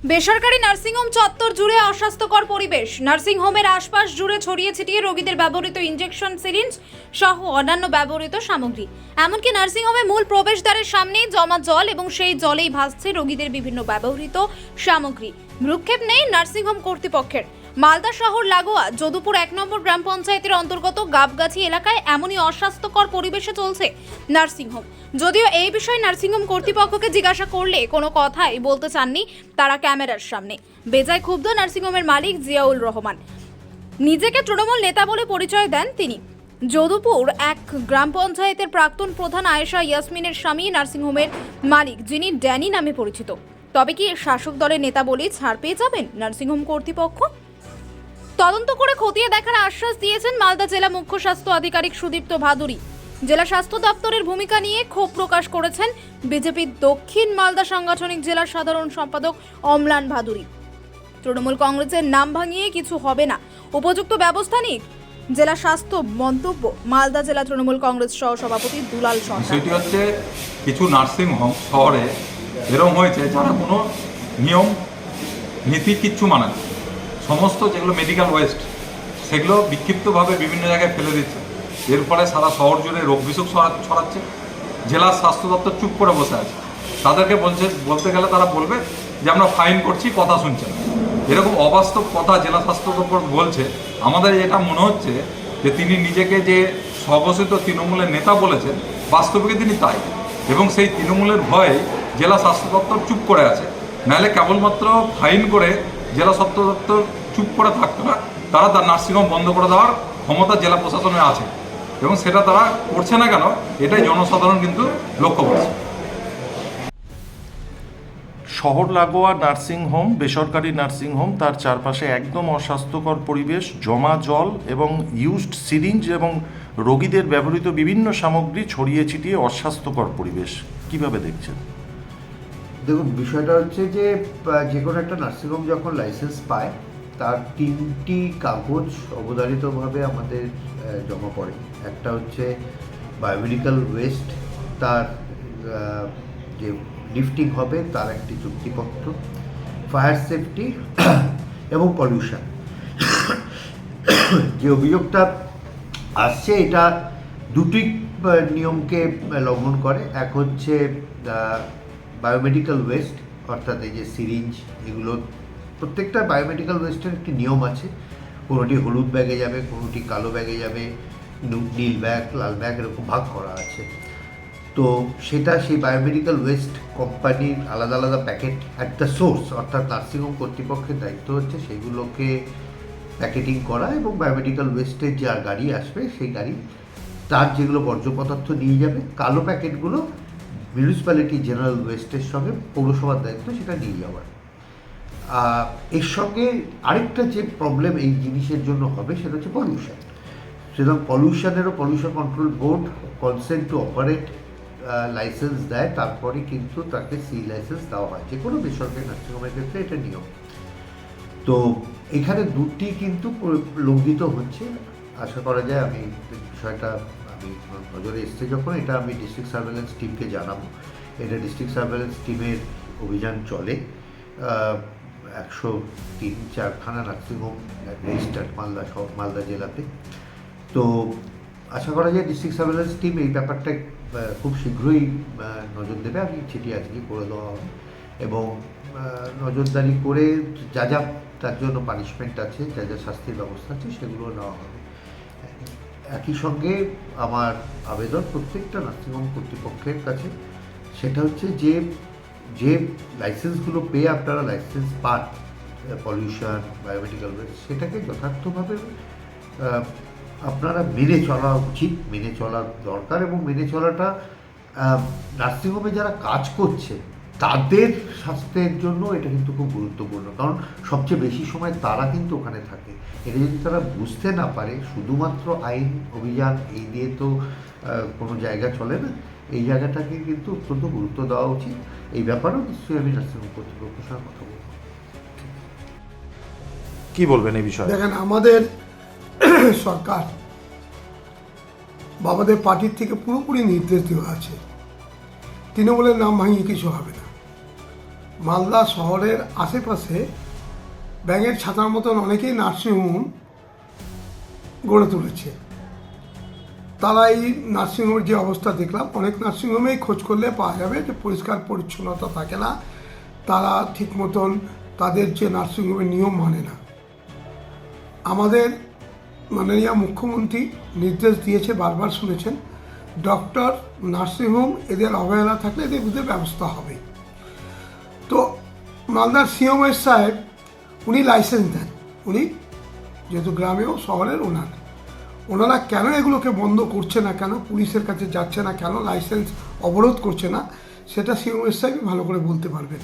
বেসরকারি নার্সিংহোম চত্বর জুড়ে অস্বাস্থ্যকর পরিবেশ। নার্সিংহোমের আশপাশ জুড়ে ছড়িয়ে ছিটিয়ে রোগীদের ব্যবহৃত ইনজেকশন সিরিঞ্জ সহ অন্যান্য ব্যবহৃত সামগ্রী। এমনকি নার্সিংহোমের মূল প্রবেশদ্বারের সামনেই জমা জল এবং সেই জলেই ভাসছে রোগীদের বিভিন্ন ব্যবহৃত সামগ্রী। ভ্রুক্ষেপ নেই নার্সিংহোম কর্তৃপক্ষের। মালদা শহর লাগোয়া যদুপুর 1 নম্বর গ্রাম পঞ্চায়েতের অন্তর্গত গাবগাছি এলাকায় এমনই অস্বাস্থ্যকর পরিবেশে চলছে নার্সিংহোম। যদিও এই বিষয়ে নার্সিংহোম কর্তৃপক্ষকে জিজ্ঞাসা করলে কোনো কথাই বলতে চাননি তারা ক্যামেরার সামনে। বেজায় ক্ষুব্ধ নার্সিংহোমের মালিক জিয়াউল রহমান। নিজেকে তৃণমূল নেতা বলে পরিচয় দেন তিনি। যদুপুর 1 গ্রাম পঞ্চায়েতের প্রাক্তন প্রধান আয়েশা ইয়াসমিনের স্বামী নার্সিংহোমের মালিক, যিনি ড্যানি নামে পরিচিত। তবে কি শাসক দলের নেতা বলেই ছাড় পেয়ে যাবেন নার্সিংহোম কর্তৃপক্ষ? তদন্ত করে খতিয়ে দেখার আশ্বাস দিয়েছেন মালদা জেলা মুখ্য স্বাস্থ্য আধিকারিক সুদীপ্ত ভাদুরী। জেলা স্বাস্থ্য দপ্তরের ভূমিকা নিয়ে ক্ষোভ প্রকাশ করেছেন বিজেপি দক্ষিণ মালদা সাংগঠনিক জেলার সাধারণ সম্পাদক অম্লান ভাদুরী। তৃণমূল কংগ্রেসের নাম ভাঙিয়ে কিছু হবে না, উপযুক্ত ব্যবস্থা নিক জেলা স্বাস্থ্য। মন্তব্য মালদা জেলা তৃণমূল কংগ্রেস সহ সভাপতি দুলাল সরকার। সেটি হচ্ছে কিছু নার্সিংহোম শহরে এরকম হয়েছে যারা কোনো নিয়ম নীতি কিচ্ছু মানে না। সমস্ত যেগুলো মেডিকেল ওয়েস্ট সেগুলো বিক্ষিপ্তভাবে বিভিন্ন জায়গায় ফেলে দিচ্ছে। এর ফলে সারা শহর জুড়ে রোগ বিসুখ ছড়াচ্ছে। জেলার স্বাস্থ্য দপ্তর চুপ করে বসে আছে। তাদেরকে বলতে গেলে তারা বলবে যে আমরা ফাইন করছি, কথা শুনছে না। এরকম অবাস্তব কথা জেলা স্বাস্থ্য দপ্তর বলছে। আমাদের এটা মনে হচ্ছে যে তিনি নিজেকে যে স্বঘোষিত তৃণমূলের নেতা বলেছেন, বাস্তবিকে তিনি তাই। এবং সেই তৃণমূলের ভয়ে জেলা স্বাস্থ্য দপ্তর চুপ করে আছে। নাহলে কেবলমাত্র ফাইন করে জেলা স্বাস্থ্য দপ্তর চুপ করে থাকতো না, তারা তার নার্সিংহোম বন্ধ করে দেওয়ার ক্ষমতা জেলা প্রশাসনে আছে। এবং সেটা তারা করছে না কেন, এটাই জনসাধারণ কিন্তু লক্ষ্য করছে। শহর লাগোয়া নার্সিংহোম, বেসরকারি নার্সিংহোম, তার চারপাশে একদম অস্বাস্থ্যকর পরিবেশ, জমা জল এবং ইউজড সিরিঞ্জ এবং রোগীদের ব্যবহৃত বিভিন্ন সামগ্রী ছড়িয়ে ছিটিয়ে অস্বাস্থ্যকর পরিবেশ। কিভাবে দেখছেন? দেখুন, বিষয়টা হচ্ছে যে কোনো একটা নার্সিংহোম যখন লাইসেন্স পায় তার 3টি কাগজ অবধারিতভাবে আমাদের জমা পড়ে। একটা হচ্ছে বায়োমেডিক্যাল ওয়েস্ট, তার যে লিফটিং হবে তার একটি চুক্তিপত্র, ফায়ার সেফটি এবং পলিউশন। যে অভিযোগটা আসছে এটা দুটি নিয়মকে লঙ্ঘন করে। এক হচ্ছে বায়োমেডিক্যাল ওয়েস্ট, অর্থাৎ এই যে সিরিঞ্জ, এগুলো প্রত্যেকটা বায়োমেডিক্যাল ওয়েস্টের একটি নিয়ম আছে। কোনোটি হলুদ ব্যাগে যাবে, কোনোটি কালো ব্যাগে যাবে, নীল ব্যাগ, লাল ব্যাগ, এরকম ভাগ করা আছে। তো সেটা সেই বায়োমেডিক্যাল ওয়েস্ট কোম্পানির আলাদা আলাদা প্যাকেট অ্যাট দ্য সোর্স, অর্থাৎ নার্সিংহোম কর্তৃপক্ষের দায়িত্ব হচ্ছে সেগুলোকে প্যাকেটিং করা এবং বায়োমেডিক্যাল ওয়েস্টের যে গাড়ি আসবে সেই গাড়ি তার যেগুলো বর্জ্য পদার্থ নিয়ে যাবে, কালো প্যাকেটগুলো মিউনিসিপ্যালিটি জেনারেল ওয়েস্টের সঙ্গে পৌরসভার দায়িত্ব সেটা নিয়ে যাওয়ার। এর সঙ্গে আরেকটা যে প্রবলেম এই জিনিসের জন্য হবে সেটা হচ্ছে পলিউশন। সুতরাং পলিউশনেরও pollution control board consent to operate licence দেয়, তারপরে কিন্তু তাকে সি লাইসেন্স দেওয়া হয়। যে কোনো বেসরকারি নার্সিংহোমের ক্ষেত্রে এটা নিয়ম। তো এখানে দুটি কিন্তু লঙ্ঘিত হচ্ছে। আশা করা যায়, আমি বিষয়টা নজরে এসছে যখন, এটা আমি ডিস্ট্রিক্ট সার্ভেলেন্স টিমকে জানাবো। এটা ডিস্ট্রিক্ট সার্ভেলেন্স টিমের অভিযান চলে। 103-4খানা নার্সিংহোম রেজিস্টার্ড মালদা জেলাতে। তো আশা করা যায় ডিস্ট্রিক্ট সার্ভেলেন্স টিম এই ব্যাপারটা খুব শীঘ্রই নজর দেবে। আমি চিঠি আজকে করে দেওয়া হবে এবং নজরদারি করে যা যা তার জন্য পানিশমেন্ট আছে, যা যা শাস্তির ব্যবস্থা আছে সেগুলো নেওয়া হবে। একই সঙ্গে আমার আবেদন প্রত্যেকটা নার্সিংহোম কর্তৃপক্ষের কাছে, সেটা হচ্ছে যে লাইসেন্সগুলো পেয়ে আপনারা লাইসেন্স পান, পলিউশন, বায়োমেডিক্যাল ওয়েস্ট, সেটাকে যথার্থভাবে আপনারা মেনে চলা উচিত, মেনে চলা দরকার। এবং মেনে চলাটা নার্সিংহোমে যারা কাজ করছে তাদের স্বাস্থ্যের জন্য এটা কিন্তু খুব গুরুত্বপূর্ণ, কারণ সবচেয়ে বেশি সময় তারা কিন্তু ওখানে থাকে। এটা যদি তারা বুঝতে না পারে, শুধুমাত্র আইন অভিযান এই দিয়ে তো কোনো জায়গা চলে না। এই জায়গাটাকে কিন্তু অত্যন্ত গুরুত্ব দেওয়া উচিত। এই ব্যাপারেও নিশ্চয়ই আমি নার্সিংহোম কর্তৃপক্ষের সঙ্গে কথা বলব। কি বলবেন এই বিষয়ে? দেখেন, আমাদের সরকার বা আমাদের পার্টির থেকে পুরোপুরি নির্দেশ দেওয়া আছে, তৃণমূলের নাম ভাঙিয়ে কিছু হবে না। মালদা শহরের আশেপাশে ব্যাঙের ছাতার মতন অনেকেই নার্সিংহোম গড়ে তুলেছে। তারা এই নার্সিংহোমের যে অবস্থা দেখলাম, অনেক নার্সিংহোমেই খোঁজ করলে পাওয়া যাবে যে পরিষ্কার পরিচ্ছন্নতা থাকে না, তারা ঠিক মতন তাদের যে নার্সিংহোমের নিয়ম মানে না। আমাদের মাননীয় মুখ্যমন্ত্রী নির্দেশ দিয়েছে, বারবার শুনেছেন, ডক্টর, নার্সিংহোম এদের অবহেলা থাকলে এদের বিরুদ্ধে ব্যবস্থা হবে। তো মালদার সিএমএস সাহেব উনি লাইসেন্স দেন, উনি যেহেতু গ্রামেও শহরের ওনারা কেন এগুলোকে বন্ধ করছে না, কেন পুলিশের কাছে যাচ্ছে না, কেন লাইসেন্স অবরোধ করছে না, সেটা সিএমএস সাহেবই ভালো করে বলতে পারবেন।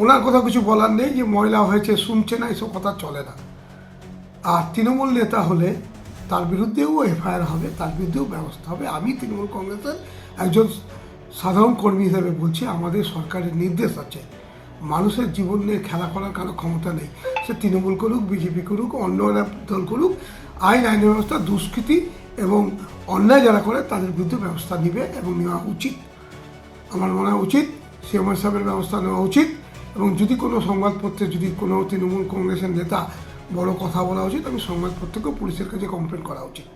ওনার কথা কিছু বলার নেই যে ময়লা হয়েছে, শুনছে না, এসব কথা চলে না। আর তৃণমূল নেতা হলে তার বিরুদ্ধেও এফআইআর হবে, তার বিরুদ্ধেও ব্যবস্থা হবে। আমি তৃণমূল কংগ্রেসের একজন সাধারণ কর্মী হিসেবে বলছি, আমাদের সরকারের নির্দেশ আছে, মানুষের জীবন নিয়ে খেলা করার কারো ক্ষমতা নেই। সে তৃণমূল করুক, বিজেপি করুক, অন্য দল করুক, আইন ব্যবস্থা, দুষ্কৃতি এবং অন্যায় যারা করে তাদের বিরুদ্ধে ব্যবস্থা নেবে এবং নেওয়া উচিত। আমার মনে হয় উচিত, সিএমআই সাহেবের ব্যবস্থা নেওয়া উচিত। এবং যদি কোনো সংবাদপত্রে যদি কোনো তৃণমূল কংগ্রেসের নেতা বড় কথা বলা উচিত, আমি সংবাদপত্রকেও পুলিশের কাছে কমপ্লেন করা উচিত।